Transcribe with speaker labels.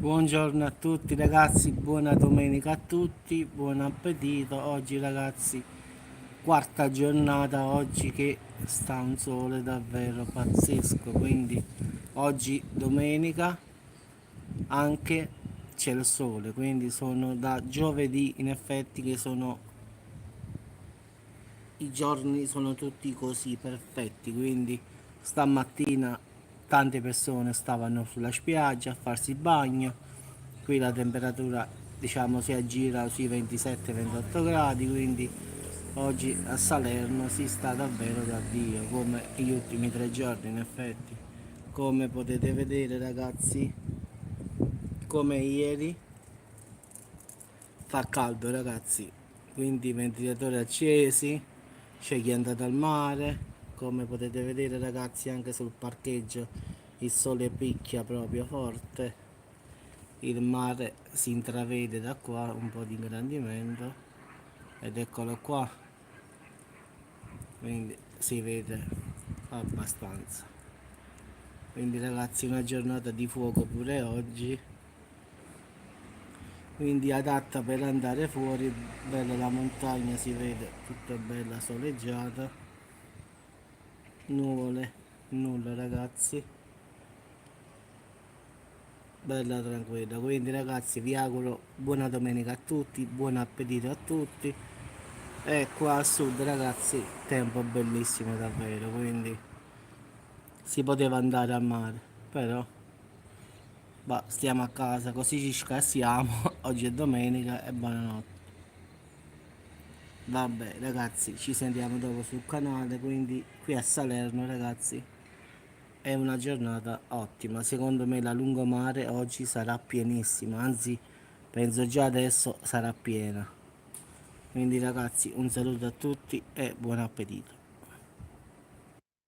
Speaker 1: Buongiorno a tutti ragazzi, buona domenica a tutti, buon appetito. Oggi ragazzi, quarta giornata oggi che sta un sole davvero pazzesco, quindi oggi domenica anche c'è il sole, quindi sono da giovedì in effetti che sono i giorni sono tutti così perfetti, quindi stamattina tante persone stavano sulla spiaggia a farsi il bagno. Qui la temperatura diciamo si aggira sui 27-28 gradi, quindi oggi a Salerno si sta davvero da Dio, come gli ultimi 3 giorni in effetti. Come potete vedere ragazzi, come ieri fa caldo ragazzi, quindi ventilatori accesi, c'è chi è andato al mare, come potete vedere ragazzi anche sul parcheggio il sole picchia proprio forte, il mare si intravede da qua, un po' di ingrandimento ed eccolo qua, quindi si vede abbastanza. Quindi ragazzi una giornata di fuoco pure oggi, quindi adatta per andare fuori. Bella la montagna, si vede tutta bella soleggiata, nuvole nulla ragazzi, bella tranquilla. Quindi ragazzi vi auguro buona domenica a tutti, buon appetito a tutti. E qua a sud ragazzi tempo bellissimo davvero, quindi si poteva andare al mare, però stiamo a casa così ci scassiamo. Oggi è domenica e buonanotte. Vabbè ragazzi, ci sentiamo dopo sul canale. Quindi qui a Salerno ragazzi è una giornata ottima, secondo me la lungomare oggi sarà pienissima, anzi penso già adesso sarà piena. Quindi ragazzi un saluto a tutti e buon appetito.